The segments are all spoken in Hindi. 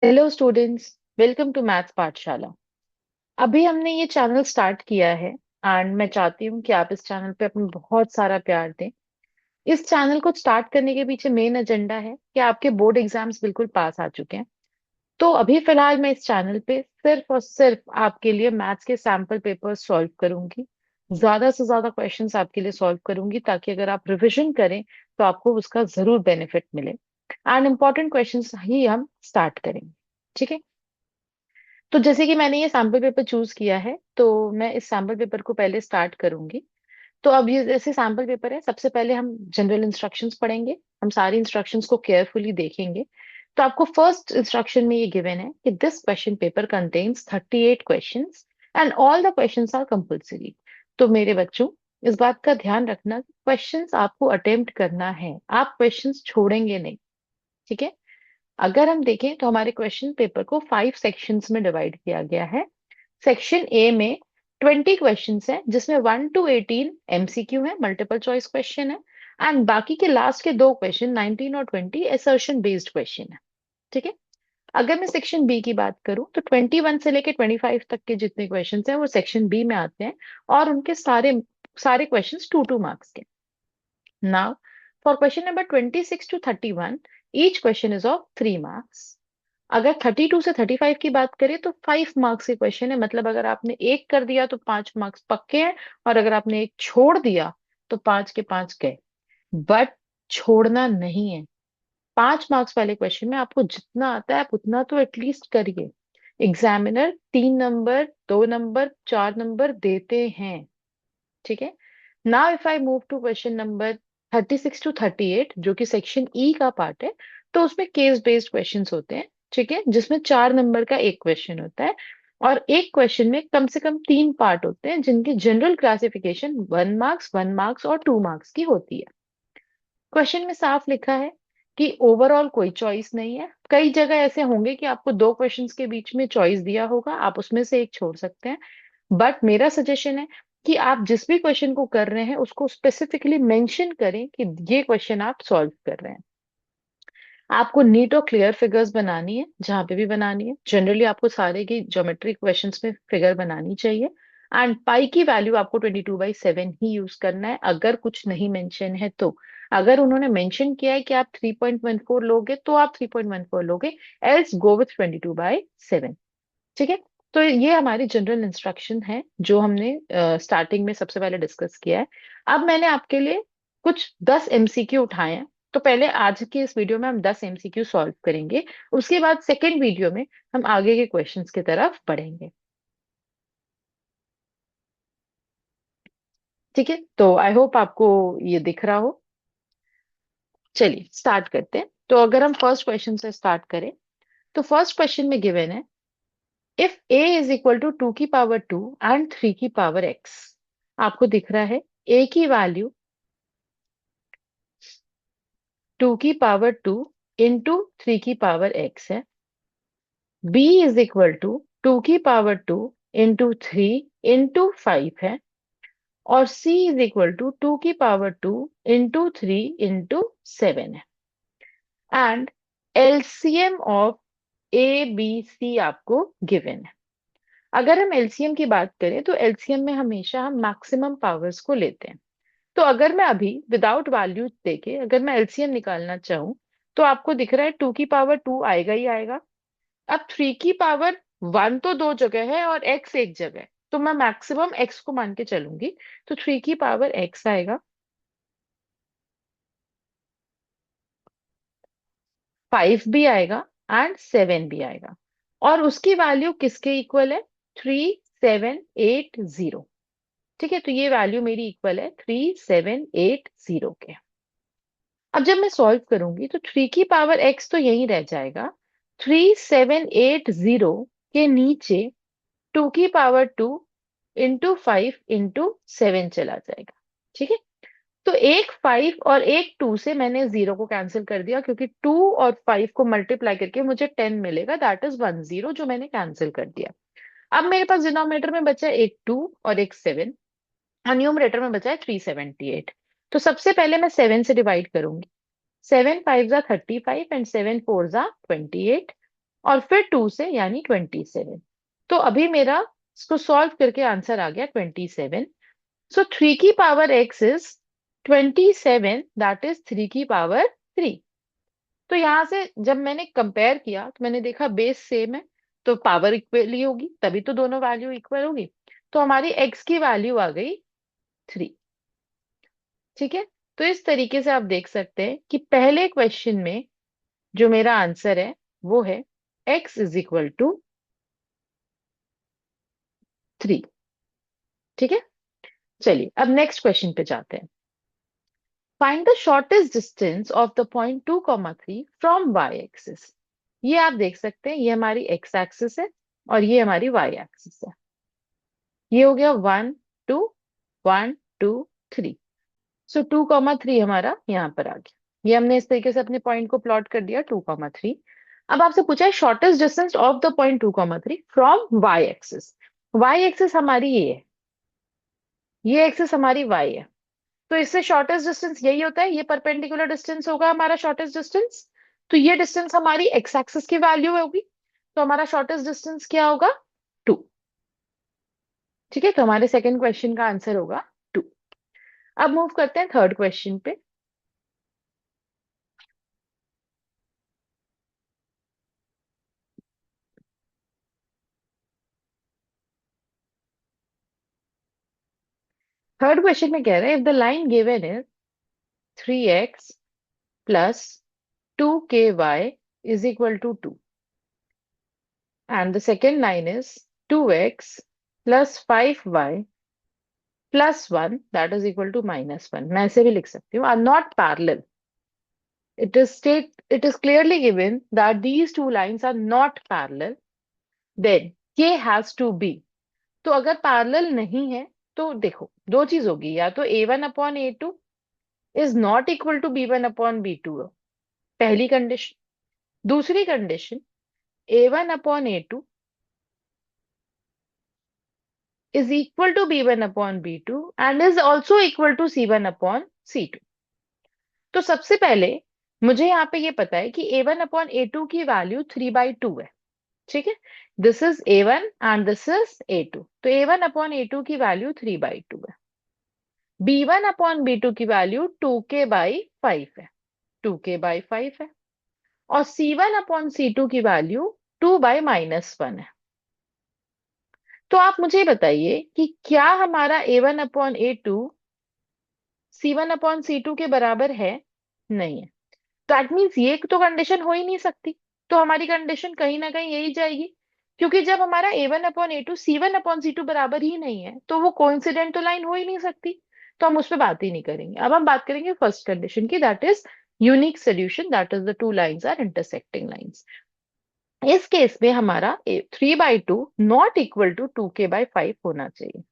Hello students, welcome to maths Pathshala. अभी हमने ये चैनल स्टार्ट किया है एंड मैं चाहती हूँ कि आप इस चैनल पे अपना बहुत सारा प्यार दें। इस चैनल को स्टार्ट करने के पीछे मेन एजेंडा है कि आपके बोर्ड एग्जाम्स बिल्कुल पास आ चुके हैं। तो अभी फिलहाल मैं इस चैनल पे सिर्फ और सिर्फ आपके लिए मैथ्स के सैम्पल पेपर सॉल्व करूंगी। ज्यादा से ज्यादा क्वेश्चंस आपके लिए सॉल्व करूंगी ताकि अगर आप रिविजन करें तो आपको उसका जरूर बेनिफिट मिले एंड इम्पॉर्टेंट क्वेश्चंस ही हम स्टार्ट करेंगे। ठीक है। तो जैसे कि मैंने ये सैम्पल पेपर चूज किया है तो मैं इस सैम्पल पेपर को पहले स्टार्ट करूंगी। तो अब ये जैसे सैम्पल पेपर है, सबसे पहले हम जनरल इंस्ट्रक्शंस पढ़ेंगे। हम सारी इंस्ट्रक्शंस को केयरफुली देखेंगे। तो आपको फर्स्ट इंस्ट्रक्शन में ये गिवन है कि this question paper contains 38 questions and all the questions are compulsory. तो मेरे बच्चों, इस बात का ध्यान रखना कि क्वेश्चंस आपको अटेम्प्ट करना है, आप क्वेश्चंस छोड़ेंगे नहीं। ठीक है। अगर हम देखें तो हमारे क्वेश्चन पेपर को 5 सेक्शंस में डिवाइड किया गया है। सेक्शन ए में 20 क्वेश्चंस हैं जिसमें 1 to 18 एमसीक्यू है, मल्टीपल चॉइस क्वेश्चन है। एंड बाकी के लास्ट के दो क्वेश्चन 19 और 20 असर्शन बेस्ड क्वेश्चन है। ठीक है। अगर मैं सेक्शन बी की बात करूं तो 21 से लेके 25 तक के जितने क्वेश्चंस हैं वो सेक्शन बी में आते हैं और उनके सारे सारे क्वेश्चंस 2 2 मार्क्स के। Now for question number 26 to 31, each question is of 3 marks. अगर 32 से 35 की बात करें तो 5 मार्क्स के क्वेश्चन है, मतलब अगर आपने एक कर दिया तो 5 मार्क्स पक्के हैं और अगर आपने एक छोड़ दिया तो 5 के 5 गए। बट छोड़ना नहीं है। 5 मार्क्स वाले क्वेश्चन में आपको जितना आता है आप उतना तो एटलीस्ट करिए। एग्जामिनर 3 नंबर, 2 नंबर, 4 नंबर देते हैं। ठीक है। Now if I move to question number 36 to 38 जो कि सेक्शन ई का पार्ट है, तो उसमें केस बेस्ड क्वेश्चंस होते हैं। ठीक है, जिसमें 4 नंबर का एक क्वेश्चन होता है और एक क्वेश्चन में कम से कम 3 पार्ट होते हैं जिनकी जनरल क्लासिफिकेशन 1 मार्क्स, 1 मार्क्स और 2 मार्क्स की होती है। क्वेश्चन में साफ लिखा है कि ओवरऑल कोई चॉइस नहीं है। कई जगह ऐसे होंगे कि आपको दो क्वेश्चंस के बीच में चॉइस दिया होगा, आप उसमें से एक छोड़ सकते हैं। बट मेरा सजेशन है कि आप जिस भी क्वेश्चन को कर रहे हैं उसको स्पेसिफिकली मेंशन करें कि ये क्वेश्चन आप सॉल्व कर रहे हैं। आपको नीट और क्लियर फिगर्स बनानी है जहां पे भी बनानी है। जनरली आपको सारे की ज्योमेट्री क्वेश्चंस में फिगर बनानी चाहिए। एंड पाई की वैल्यू आपको 22/7 ही यूज करना है अगर कुछ नहीं मेंशन है तो। अगर उन्होंने मेंशन किया है कि आप 3.14 लोगे तो आप 3.14 लोगे, एल्स गो विथ 22/7। ठीक है। तो ये हमारी जनरल इंस्ट्रक्शन है जो हमने स्टार्टिंग में सबसे पहले डिस्कस किया है। अब मैंने आपके लिए कुछ 10 एमसीक्यू उठाए हैं। तो पहले आज के इस वीडियो में हम 10 एमसीक्यू सॉल्व करेंगे। उसके बाद सेकेंड वीडियो में हम आगे के क्वेश्चंस की तरफ बढ़ेंगे। ठीक है, तो आई होप आपको ये दिख रहा हो। चलिए स्टार्ट करते हैं। तो अगर हम फर्स्ट क्वेश्चन से स्टार्ट करें तो फर्स्ट क्वेश्चन में गिवन है, if a is equal to 2 की पावर 2 एंड 3 की पावर x। आपको दिख रहा है a की वैल्यू 2 की पावर 2 इंटू 3 की पावर x है। b इज इक्वल टू 2 की पावर 2 इंटू 3 इंटू 5 है। और c इज इक्वल टू 2 की पावर 2 इंटू 3 इंटू 7 है। And LCM of A b c आपको गिवन है। अगर हम एलसीएम की बात करें तो एलसीएम में हमेशा हम मैक्सिमम पावर्स को लेते हैं। तो अगर मैं अभी विदाउट वैल्यू देके अगर मैं एलसीएम निकालना चाहूं तो आपको दिख रहा है 2 की पावर 2 आएगा ही आएगा। अब 3 की पावर 1 तो दो जगह है और एक्स एक जगह है, तो मैं मैक्सिमम एक्स को मान के चलूंगी। तो 3 की पावर x आएगा, 5 भी आएगा एंड 7 भी आएगा। और उसकी वैल्यू किसके इक्वल है? 3780। ठीक है, तो ये वैल्यू मेरी इक्वल है 3780 के। अब जब मैं सॉल्व करूंगी तो 3 की पावर x तो यही रह जाएगा। 3780 के नीचे 2 की पावर 2 इंटू 5 इंटू 7 चला जाएगा। ठीक है। तो एक 5 और एक 2 से मैंने 0 को कैंसिल कर दिया क्योंकि 2 और 5 को मल्टीप्लाई करके मुझे 10 मिलेगा, दैट इज 10 जो मैंने कैंसिल कर दिया। अब मेरे पास डिनोमिनेटर में बचा है एक 2 और एक 7 और न्यूमरेटर में बचा है 378। तो सबसे पहले मैं 7 से डिवाइड करूंगी। 7 5 जा 35 एंड 7 4 जा 28। और फिर 2 से यानी 27। तो अभी मेरा इसको सॉल्व करके आंसर आ गया 27। सो 3 की power x is 27, that is 3 की पावर 3। तो यहां से जब मैंने कंपेयर किया तो मैंने देखा बेस सेम है, तो पावर इक्वली होगी, तभी तो दोनों वैल्यू इक्वल होगी। तो हमारी x की वैल्यू आ गई 3। ठीक है। तो इस तरीके से आप देख सकते हैं कि पहले क्वेश्चन में जो मेरा आंसर है वो है x इज इक्वल टू 3। ठीक है। चलिए अब नेक्स्ट क्वेश्चन पे जाते हैं। Find the shortest distance of the point 2, 3 from y axis. ये आप देख सकते हैं, ये हमारी x एक्सिस है और ये हमारी y एक्सिस है। ये हो गया 1 2 1 2 3। सो 2, 3 हमारा यहाँ पर आ गया। ये हमने इस तरीके से अपने पॉइंट को प्लॉट कर दिया 2, 3। अब आपसे पूछा है shortest distance of the point 2, 3 from y axis. y axis हमारी ये है, ये एक्सिस हमारी y है। तो इससे शॉर्टेस्ट डिस्टेंस यही होता है, ये परपेंडिकुलर डिस्टेंस होगा हमारा शॉर्टेस्ट डिस्टेंस। तो ये डिस्टेंस हमारी एक्स एक्सिस की वैल्यू होगी। तो हमारा शॉर्टेस्ट डिस्टेंस क्या होगा? 2। ठीक है। तो हमारे सेकंड क्वेश्चन का आंसर होगा 2। अब मूव करते हैं थर्ड क्वेश्चन पे। थर्ड क्वेश्चन में कह रहे हैं if the line given is 3x plus 2ky is equal to 2 and the second line is 2x plus 5y plus 1 that is equal to -1। मैं ऐसे भी लिख सकती हूँ, are not parallel. It is clearly given that these two lines are not parallel. Then K has to be. तो अगर पैरेलल नहीं है तो देखो दो चीज होगी, या तो A1/A2 is not equal to B1/B2, पहली कंडीशन। दूसरी condition A1/A2 is equal to B1/B2 and is also equal to C1/C2। तो सबसे पहले मुझे यहाँ पे ये पता है कि A1/A2 की वैल्यू 3/2 है। ठीक है। This is A1 and this is A2। तो A1/A2 की वैल्यू 3/2 है। B1/B2 की वैल्यू 2k/5 है, 2k/5 है। और C1/C2 की वैल्यू 2/-1 है। तो आप मुझे बताइए कि क्या हमारा A1/A2 C1/C2 के बराबर है? नहीं है। दैट मीन्स ये तो कंडीशन हो ही नहीं सकती। तो हमारी कंडीशन कहीं ना कहीं यही जाएगी, क्योंकि जब हमारा A1/A2 C1/C2 बराबर ही नहीं है तो वो कोइंसिडेंट तो लाइन हो ही नहीं सकती। तो हम उस पर बात ही नहीं करेंगे। अब हम बात करेंगे फर्स्ट कंडीशन की, that is unique solution, that is the two lines are intersecting lines. इस केस में हमारा 3/2 नॉट इक्वल टू 2k/5 होना चाहिए।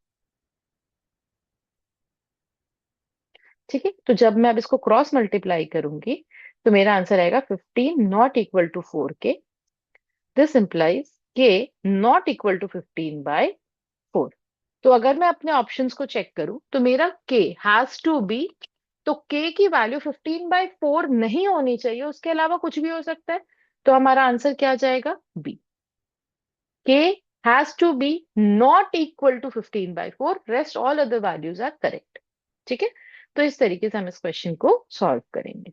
ठीक है। तो जब मैं अब इसको क्रॉस मल्टीप्लाई करूंगी तो मेरा आंसर आएगा 15 not equal to 4k। This implies k not equal to 15/4। तो अगर मैं अपने ऑप्शंस को चेक करूं तो मेरा k हैज टू बी, तो k की वैल्यू 15/4 नहीं होनी चाहिए, उसके अलावा कुछ भी हो सकता है। तो हमारा आंसर क्या आ जाएगा? B. k has to be not equal to 15/4, rest all other values are correct. ठीक है। तो इस तरीके से हम इस क्वेश्चन को सॉल्व करेंगे।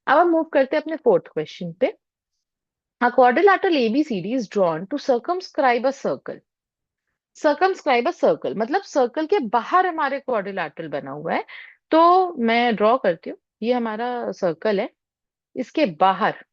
अब हम मूव करते हैं अपने फोर्थ क्वेश्चन पे। A quadrilateral ABCD is drawn to circumscribe a circle। Circumscribe a circle मतलब सर्कल के बाहर हमारे क्वाड्रिलैटरल बना हुआ है। तो मैं ड्रॉ करती हूँ, ये हमारा सर्कल है, इसके बाहर।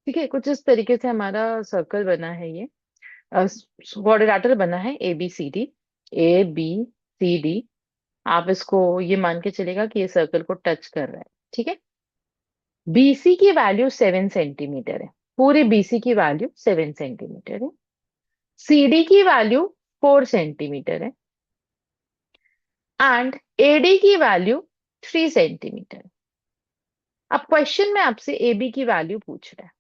ठीक है, कुछ इस तरीके से हमारा सर्कल बना है ये, क्वाड्रिलैटरल बना है A B C D। आप इसको ये मान के चलेगा कि ये सर्कल को टच कर रहा है। ठीक है। BC की वैल्यू 7 सेंटीमीटर है। पूरे बीसी की वैल्यू 7 सेंटीमीटर है, सीडी की वैल्यू 4 सेंटीमीटर है, एंड एडी की वैल्यू 3 सेंटीमीटर। अब क्वेश्चन में आपसे एबी की वैल्यू पूछ रहा है,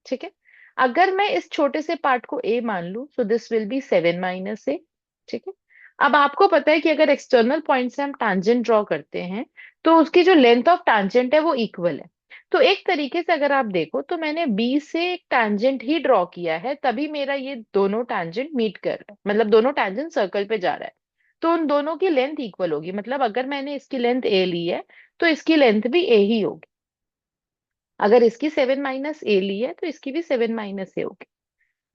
ठीक है। अगर मैं इस छोटे से पार्ट को ए मान लूं, so this will be 7 - a, ठीक है। अब आपको पता है कि अगर एक्सटर्नल पॉइंट से हम टैंजेंट ड्रॉ करते हैं तो उसकी जो लेंथ ऑफ टैंजेंट है वो इक्वल है। तो एक तरीके से अगर आप देखो तो मैंने बी से एक टैंजेंट ही ड्रॉ किया है, तभी मेरा ये दोनों टैंजेंट मीट कर रहा है, मतलब दोनों टैंजेंट सर्कल पे जा रहा है। तो उन दोनों की लेंथ इक्वल होगी, मतलब अगर मैंने इसकी लेंथ ए ली है तो इसकी लेंथ भी ए ही होगी। अगर इसकी 7 - a ली है तो इसकी भी 7 - a होगी।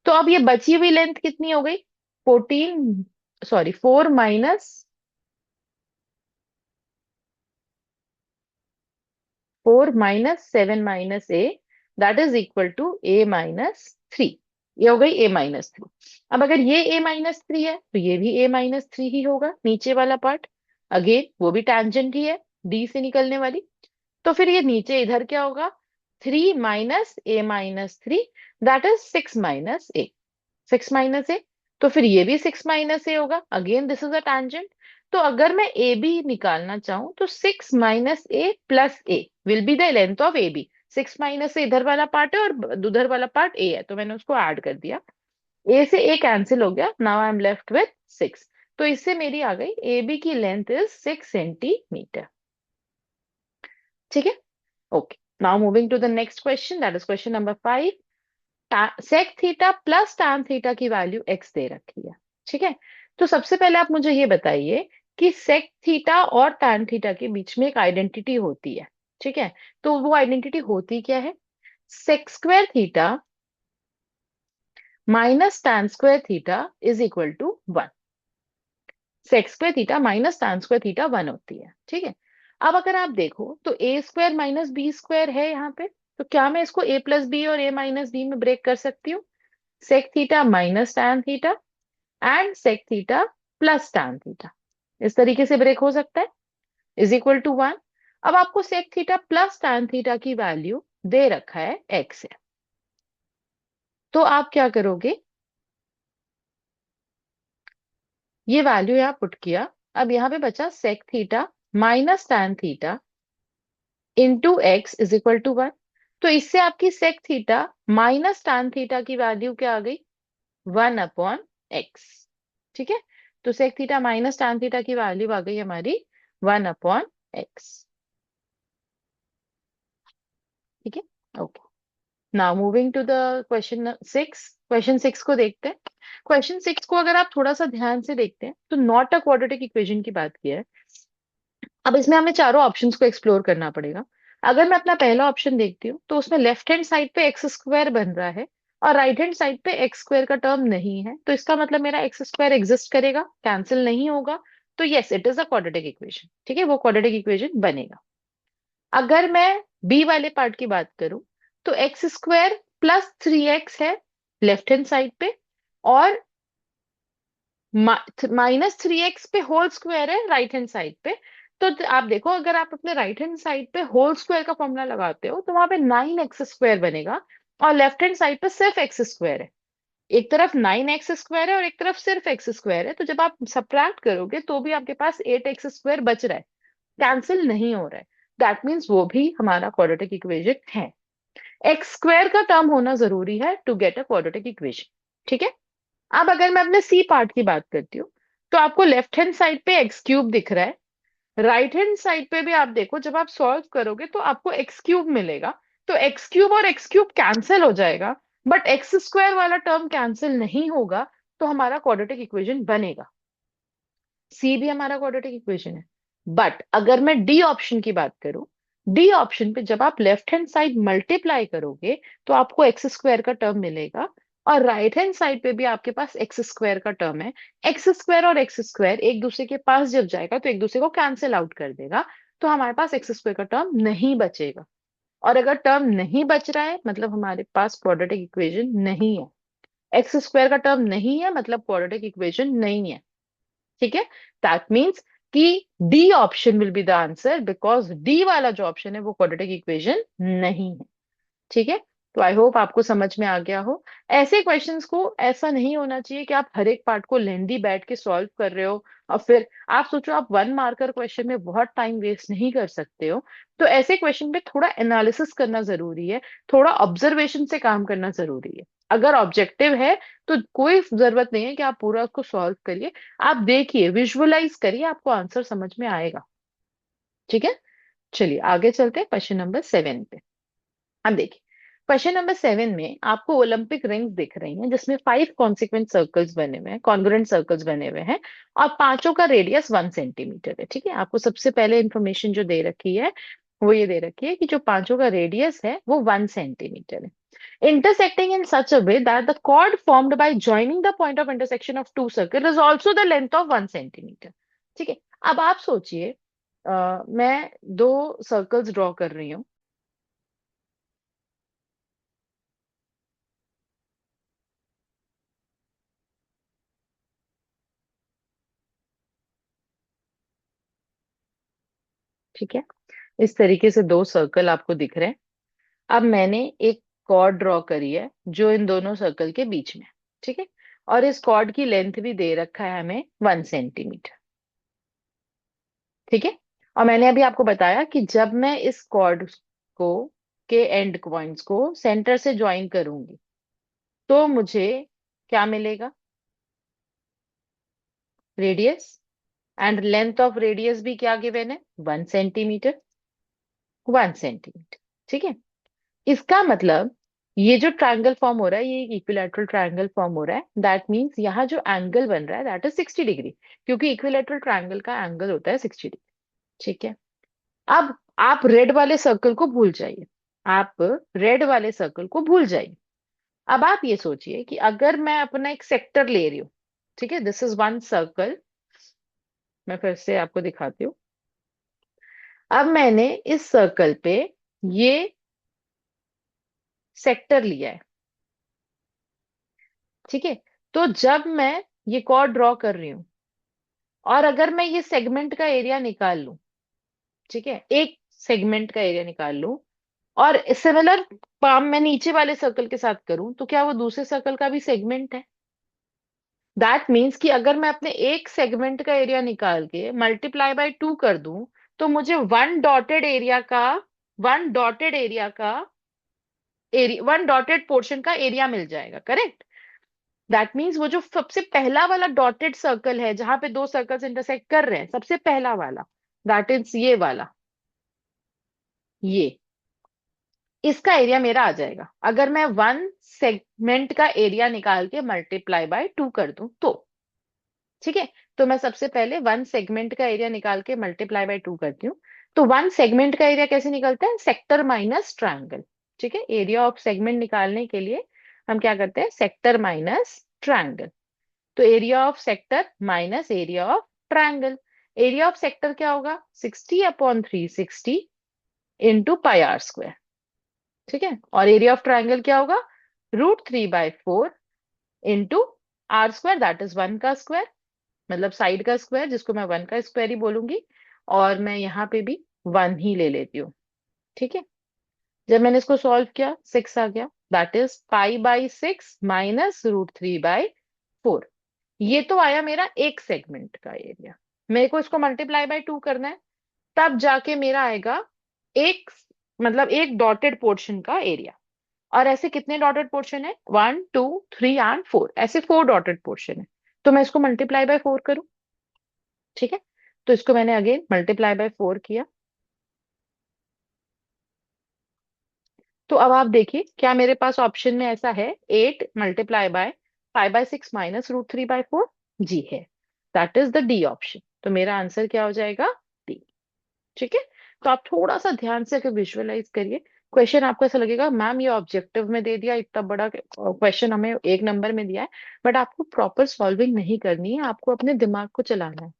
तो अब ये बची हुई लेंथ कितनी हो गई? 14, सॉरी 4 - 7 - a, दैट इज इक्वल टू a - 3। ये हो गई a - 3। अब अगर ये a - 3 है तो ये भी a - 3 ही होगा, नीचे वाला पार्ट। अगेन वो भी टैंजेंट ही है डी से निकलने वाली। तो फिर ये नीचे इधर क्या होगा? 3 - a - 3, that is 6 - a। 6 - a, तो फिर ये भी 6 - a होगा, again this is a tangent. तो अगर मैं ए बी निकालना चाहूं तो 6 - a + a will be the length of A B. 6 - a इधर वाला पार्ट है और उधर वाला पार्ट ए है, तो मैंने उसको ऐड कर दिया। ए से ए कैंसिल हो गया, now I am left with 6। तो इससे मेरी आ गई ए बी की लेंथ इज 6 सेंटीमीटर, ठीक है। Okay, now moving to the next question, that is question number 5। Sec theta plus tan theta की वैल्यू एक्स दे रखी है, ठीक है। तो सबसे पहले आप मुझे ये बताइए कि सेक थीटा और टैन थीटा के बीच में एक आइडेंटिटी होती है, ठीक है। तो वो आइडेंटिटी होती क्या है? Sec square theta minus tan square theta is equal to 1। Sec square theta minus tan square theta 1 होती है, ठीक है। अब अगर आप देखो तो ए स्क्वायर माइनस बी स्क्वायर है यहाँ पे, तो क्या मैं इसको a + b और a - b में ब्रेक कर सकती हूँ? Sec theta minus tan theta and sec theta plus tan theta, इस तरीके से ब्रेक हो सकता है, इज इक्वल टू 1। अब आपको sec theta plus tan theta की वैल्यू दे रखा है एक्स है, तो आप क्या करोगे? ये वैल्यू यहाँ पुट किया। अब यहाँ पे बचा sec theta minus tan theta into x is equal to 1। तो इससे आपकी sec theta minus tan theta की वैल्यू क्या आ गई? 1/x, ठीक है। तो sec theta minus tan theta की वैल्यू आ गई हमारी 1/x, ठीक है। Okay, now moving to the question 6। Question 6 को देखते हैं। क्वेश्चन 6 को अगर आप थोड़ा सा ध्यान से देखते हैं तो नॉट अ क्वाड्रेटिक इक्वेशन की बात की है। अब इसमें हमें चारों ऑप्शंस को एक्सप्लोर करना पड़ेगा। अगर मैं अपना पहला ऑप्शन देखती हूँ तो उसमें लेफ्ट हैंड साइड पे एक्स स्क्वायर बन रहा है और राइट हैंड साइड पे एक्स स्क्वायर का टर्म नहीं है, तो इसका मतलब मेरा एक्स स्क्वायर एग्जिस्ट करेगा, कैंसिल नहीं होगा। तो yes, it is a quadratic equation, ठीक है, वो क्वाड्रेटिक इक्वेशन बनेगा। अगर मैं बी वाले पार्ट की बात करूं तो x² + 3x है लेफ्ट हैंड साइड पे, और -3x पे होल स्क्वायर है राइट हैंड साइड पे। तो आप देखो, अगर आप अपने राइट हैंड साइड पे होल स्क्वायर का फॉर्मूला लगाते हो तो वहां पे 9x² बनेगा, और लेफ्ट हैंड साइड पे सिर्फ एक्स स्क्वायर है। एक तरफ 9x² है और एक तरफ सिर्फ एक्स स्क्वायर है, तो जब आप सब्ट्रैक्ट करोगे तो भी आपके पास 8x² बच रहा है, कैंसिल नहीं हो रहा है। दैट मीन्स वो भी हमारा क्वाड्रेटिक इक्वेशन है। एक्स स्क्वायर का टर्म होना जरूरी है to get a quadratic equation, ठीक है। अब अगर मैं अपने सी पार्ट की बात करती हूँ तो आपको लेफ्ट हैंड साइड पे x³ दिख रहा है, राइट हैंड साइड पे भी आप देखो, जब आप सॉल्व करोगे तो आपको x³ मिलेगा। तो x³ और x³ कैंसिल हो जाएगा, बट एक्स स्क्वायर वाला टर्म कैंसिल नहीं होगा, तो हमारा क्वाड्रेटिक इक्वेशन बनेगा। सी भी हमारा क्वाड्रेटिक इक्वेशन है। बट अगर मैं डी ऑप्शन की बात करूं, डी ऑप्शन पे जब आप लेफ्ट हैंड साइड मल्टीप्लाई करोगे तो आपको एक्स स्क्वायर का टर्म मिलेगा, और राइट हैंड साइड पे भी आपके पास एक्स स्क्वायर का टर्म है। एक्स स्क्वायर और एक्स स्क्वायर एक दूसरे के पास जब जाएगा तो एक दूसरे को कैंसिल आउट कर देगा, तो हमारे पास एक्स स्क्वायर का टर्म नहीं बचेगा। और अगर टर्म नहीं बच रहा है मतलब हमारे पास क्वाड्रेटिक इक्वेशन नहीं है। एक्स स्क्वायर का टर्म नहीं है मतलब क्वाड्रेटिक इक्वेशन नहीं है, ठीक है। दैट मीन्स कि D option will be the answer, because D वाला जो ऑप्शन है वो क्वाड्रेटिक इक्वेशन नहीं है, ठीक है। तो आई होप आपको समझ में आ गया हो। ऐसे क्वेश्चंस को ऐसा नहीं होना चाहिए कि आप हर एक पार्ट को लेंदी बैठ के सॉल्व कर रहे हो और फिर आप सोचो आप वन मार्कर क्वेश्चन में बहुत टाइम वेस्ट नहीं कर सकते हो। तो ऐसे क्वेश्चन पे थोड़ा एनालिसिस करना जरूरी है, थोड़ा ऑब्जर्वेशन से काम करना जरूरी है। अगर ऑब्जेक्टिव है तो कोई जरूरत नहीं है कि आप पूरा उसको सॉल्व करिए। आप देखिए, विजुअलाइज करिए, आपको आंसर समझ में आएगा। ठीक है, चलिए आगे चलते हैं क्वेश्चन नंबर 7 पे। अब देखिए, क्वेश्चन नंबर 7 में आपको ओलंपिक रिंग्स दिख रही हैं जिसमें 5 कॉन्सिक्वेंट सर्कल्स बने हुए हैं, कॉन्ग्रुएंट सर्कल्स बने हुए हैं, और पांचों का रेडियस 1 सेंटीमीटर है। ठीक है, आपको सबसे पहले इंफॉर्मेशन जो दे रखी है वो ये दे रखी है कि जो पांचों का रेडियस है वो 1 सेंटीमीटर है। Intersecting in such a way that the chord formed by joining the point of intersection of two circle is also the length of 1 centimetre. ठीक है, अब आप सोचिए, मैं दो सर्कल्स ड्रॉ कर रही हूँ। ठीक है, इस तरीके से दो सर्कल आपको दिख रहे हैं। अब मैंने एक कॉर्ड ड्रॉ करी है जो इन दोनों सर्कल के बीच में है। ठीक है, और इस कॉर्ड की लेंथ भी दे रखा है हमें 1 सेंटीमीटर। ठीक है, और मैंने अभी आपको बताया कि जब मैं इस कॉर्ड को के एंड पॉइंट्स को सेंटर से ज्वाइन करूंगी तो मुझे क्या मिलेगा? Radius, and length of radius भी क्या गिवन है? 1 सेंटीमीटर। 1 सेंटीमीटर। ठीक है, इसका मतलब ये जो ट्रायंगल फॉर्म हो रहा है ये एक इक्विलैटरल ट्रायंगल फॉर्म हो रहा है। दैट मींस यहाँ जो एंगल बन रहा है दैट इज 60 डिग्री, क्योंकि इक्विलैटरल ट्रायंगल का एंगल होता है 60 डिग्री। ठीक है, अब आप रेड वाले सर्कल को भूल जाइए, आप रेड वाले सर्कल को भूल जाइए। अब आप ये सोचिए कि अगर मैं अपना एक सेक्टर ले रही हूँ, ठीक है, दिस इज वन सर्कल। मैं फिर से आपको दिखाती हूँ। अब मैंने इस सर्कल पे ये सेक्टर लिया है। ठीक है, तो जब मैं ये कॉर्ड ड्रॉ कर रही हूं और अगर मैं ये सेगमेंट का एरिया निकाल लूं, ठीक है, एक सेगमेंट का एरिया निकाल लूं और सिमिलर काम मैं नीचे वाले सर्कल के साथ करूं, तो क्या वो दूसरे सर्कल का भी सेगमेंट है? दैट मीन्स कि अगर मैं अपने एक सेगमेंट का एरिया निकाल के मल्टीप्लाई बाय 2 कर दूं तो मुझे वन डॉटेड पोर्शन का एरिया मिल जाएगा। करेक्ट? दैट मीन्स वो जो सबसे पहला वाला डॉटेड सर्कल है जहां पे दो सर्कल्स इंटरसेक्ट कर रहे हैं, सबसे पहला वाला, दैट इज ये वाला, ये इसका एरिया मेरा आ जाएगा अगर मैं वन सेगमेंट का एरिया निकाल के मल्टीप्लाई बाय 2 कर दूं तो। ठीक है, तो मैं सबसे पहले वन सेगमेंट का एरिया निकाल के मल्टीप्लाई बाय 2 करती हूँ। तो वन सेगमेंट का एरिया कैसे निकलता है? Sector minus triangle. ठीक है, एरिया ऑफ सेगमेंट निकालने के लिए हम क्या करते हैं? Sector minus triangle. तो area of sector minus area of triangle, area of sector क्या होगा? 60/360 इंटू पाई आर स्क्वायर। ठीक है, और एरिया ऑफ ट्रायंगल क्या होगा? √3/4 into r square, that is 1 का स्क्वायर, मतलब साइड का स्क्वायर जिसको मैं 1 का स्क्वायर ही बोलूंगी। और मैं यहाँ पे भी 1 ही ले लेती हूँ। ठीक है, जब मैंने इसको सॉल्व किया 6 आ गया, दैट इज π/6 माइनस √3/4। ये तो आया मेरा एक सेगमेंट का एरिया। मेरे को इसको मल्टीप्लाई बाय 2 करना है, तब जाके मेरा आएगा एक, मतलब एक डॉटेड पोर्शन का एरिया। और ऐसे कितने डॉटेड पोर्शन है? 1 2 3 एंड 4, ऐसे 4 डॉटेड पोर्शन है। तो मैं इसको मल्टीप्लाई बाय 4 करूं। ठीक है, तो इसको मैंने अगेन मल्टीप्लाई बाय 4 किया। तो अब आप देखिए, क्या मेरे पास ऑप्शन में ऐसा है 8 × 5/6 माइनस √3/4? जी है, that is the D option. तो मेरा आंसर क्या हो जाएगा? डी। ठीक है, तो आप थोड़ा सा ध्यान से अगर विजुअलाइज करिए क्वेश्चन, आपको ऐसा लगेगा मैम ये ऑब्जेक्टिव में दे दिया, इतना बड़ा क्वेश्चन हमें एक नंबर में दिया है, बट आपको प्रॉपर सॉल्विंग नहीं करनी है, आपको अपने दिमाग को चलाना है।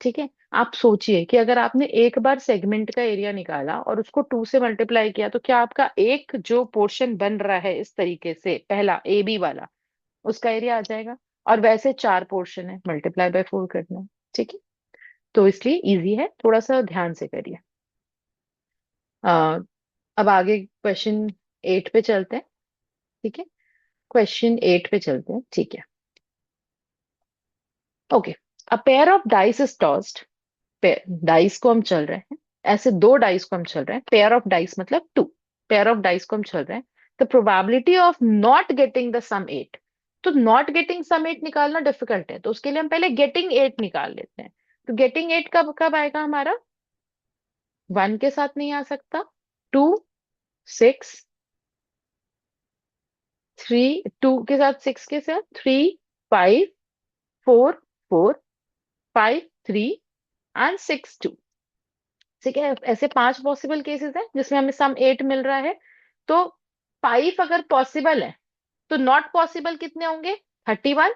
ठीक है, आप सोचिए कि अगर आपने एक बार सेगमेंट का एरिया निकाला और उसको 2 से मल्टीप्लाई किया तो क्या आपका एक जो पोर्शन बन रहा है इस तरीके से, पहला ए बी वाला, उसका एरिया आ जाएगा? और वैसे 4 पोर्शन है, मल्टीप्लाई बाय 4 करना है। ठीक है, तो इसलिए इजी है, थोड़ा सा ध्यान से करिए। अ, अब आगे क्वेश्चन 8 पे चलते हैं। ठीक है, क्वेश्चन 8 पे चलते हैं। ठीक है, okay. A pair of dice is tossed. Dice को हम चल रहे हैं, ऐसे दो डाइस को हम चल रहे हैं, पेयर ऑफ डाइस मतलब टू, पेयर ऑफ डाइस को हम चल रहे हैं। The probability of not getting the sum 8। तो नॉट गेटिंग सम 8 निकालना डिफिकल्ट है, तो उसके लिए हम पहले गेटिंग 8 निकाल लेते हैं। तो गेटिंग 8 कब कब आएगा हमारा? 1 के साथ नहीं आ सकता, 2, 6, 3, 2 के साथ, 6 के साथ, 3, 5, 4, 4, 5, 3 एंड 6, 2। ठीक है, ऐसे 5 पॉसिबल केसेस हैं जिसमें हमें सम 8 मिल रहा है। तो 5 अगर पॉसिबल है तो नॉट पॉसिबल कितने होंगे? 31।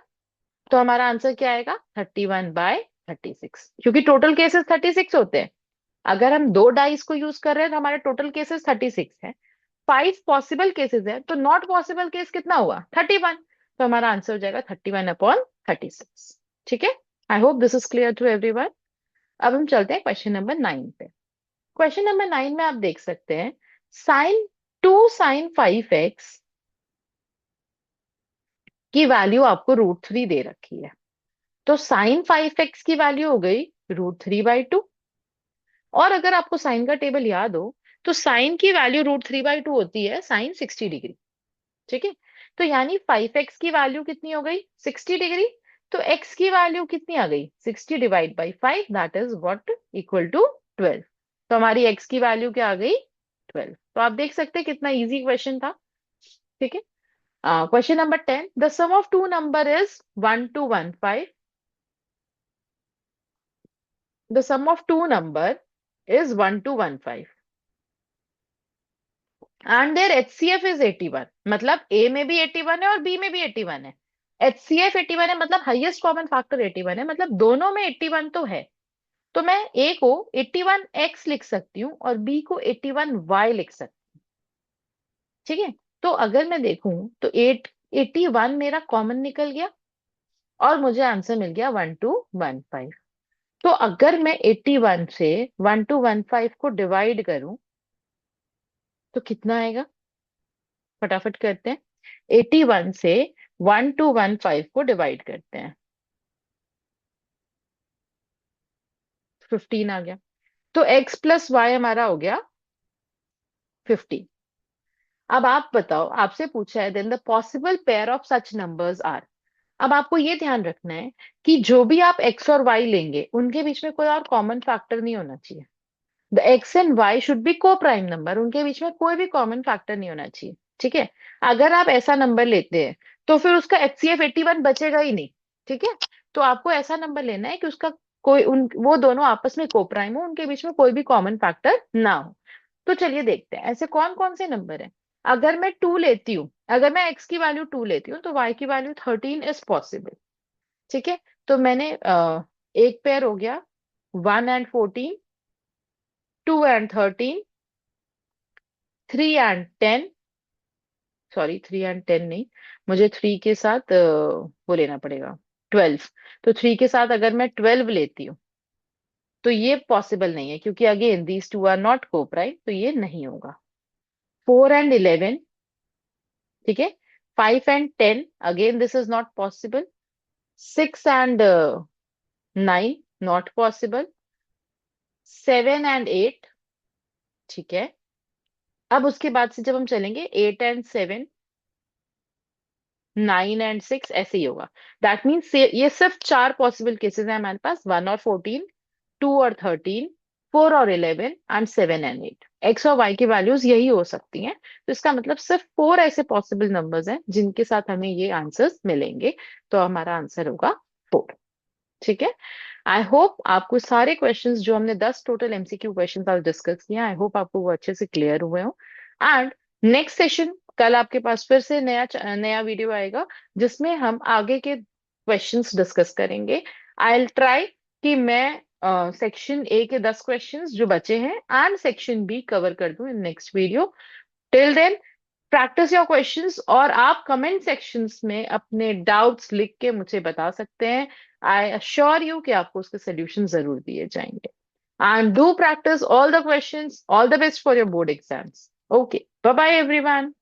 तो हमारा आंसर क्या आएगा? 31/36, क्योंकि टोटल केसेस 36 होते हैं। अगर हम दो डाइस को यूज कर रहे हैं तो हमारे टोटल केसेस 36 है। 5 पॉसिबल केसेस है, तो नॉट पॉसिबल केस कितना हुआ? 31। तो हमारा आंसर हो जाएगा 31/36। ठीक है, I hope this is clear to everyone. अब हम चलते हैं क्वेश्चन नंबर 9 पे। क्वेश्चन नंबर 9 में आप देख सकते हैं, sin 2 sin 5x की वैल्यू आपको √3 दे रखी है। तो sin 5x की वैल्यू हो गई √3/2। और अगर आपको साइन का टेबल याद हो, तो साइन की वैल्यू √3/2 होती है साइन 60 डिग्री। ठीक है, तो यानी 5x की वैल्यू कितनी हो गई? 60 डिग्री। तो x की वैल्यू कितनी आ गई? 60 divide by 5, that is what? Equal to 12। तो हमारी x की वैल्यू क्या आ गई? 12। तो आप देख सकते हैं कितना इजी क्वेश्चन था। ठीक है, question number 10, the sum of two number is 1215। The sum of two number is 1215 and their HCF is 81। मतलब A में भी 81 है और B में भी 81 है। HCF 81 है, मतलब हाईएस्ट कॉमन फैक्टर 81 है, मतलब दोनों में 81 तो है। तो मैं A को 81x लिख सकती हूँ और B को 81y लिख सकती हूँ। ठीक है, तो अगर मैं देखूं तो 81 मेरा कॉमन निकल गया और मुझे आंसर मिल गया 1215। तो अगर मैं 81 से 1215 को डिवाइड करूं तो कितना आएगा? फटाफट करते हैं। 81 से 1215 को डिवाइड करते हैं, 15 आ गया। तो x+y हमारा हो गया 50। अब आप बताओ, आपसे पूछा है then the possible pair of such numbers are. अब आपको ये ध्यान रखना है कि जो भी आप x और y लेंगे उनके बीच में कोई और कॉमन फैक्टर नहीं होना चाहिए। The x and why should be को प्राइम नंबर, उनके बीच में कोई भी कॉमन फैक्टर नहीं होना चाहिए। ठीक है, अगर आप ऐसा नंबर लेते हैं तो फिर उसका HCF 81 बचेगा ही नहीं। ठीक है, तो आपको ऐसा नंबर लेना है कि उसका कोई उन वो दोनों आपस में को प्राइम हो, उनके बीच में कोई भी कॉमन फैक्टर ना हो। तो चलिए देखते हैं ऐसे कौन कौन से नंबर है। अगर मैं 2 लेती हूँ, अगर मैं x की वैल्यू 2 लेती हूँ तो y की वैल्यू 13 इज पॉसिबल। ठीक है, तो मैंने एक पेयर हो गया 1 and 14, 2 and 13, 3 and 10। Sorry, 3 and 10 नहीं, मुझे 3 के साथ वो लेना पड़ेगा, 12। तो 3 के साथ अगर मैं 12 लेती हूँ तो ये पॉसिबल नहीं है, क्योंकि again these two are not coprime, right? तो ये नहीं होगा। 4 and 11। ठीक है, 5 and 10, again this is not possible. 6 and 9, not possible. 7 and 8। ठीक है, अब उसके बाद से जब हम चलेंगे 8 and 7, 9 and 6, ऐसे ही होगा। दैट मीन्स ये सिर्फ 4 पॉसिबल केसेस हैं हमारे पास, 1 और 14, 2 और 13, 4 और 11 एंड 7 and 8। एक्स और वाई की वैल्यूज यही हो सकती हैं। तो इसका मतलब सिर्फ 4 ऐसे पॉसिबल नंबर्स हैं जिनके साथ हमें ये आंसर्स मिलेंगे। तो हमारा आंसर होगा 4। ठीक है, आई होप आपको सारे क्वेश्चंस जो हमने 10 टोटल MCQ क्वेश्चंस आज डिस्कस किया, आई होप आपको वो अच्छे से क्लियर हुए हो। एंड नेक्स्ट सेशन कल आपके पास फिर से नया वीडियो आएगा जिसमें हम आगे के क्वेश्चंस डिस्कस करेंगे। आई विल ट्राई कि मैं सेक्शन ए के 10 क्वेश्चंस जो बचे हैं एंड सेक्शन बी कवर कर दूं in next video. Till then, practice your questions और आप कमेंट सेक्शंस में अपने डाउट्स लिख के मुझे बता सकते हैं। आई अश्योर यू कि आपको उसके सोल्यूशन जरूर दिए जाएंगे। And do practice all the questions. All the best for your board exams. Okay, bye bye everyone.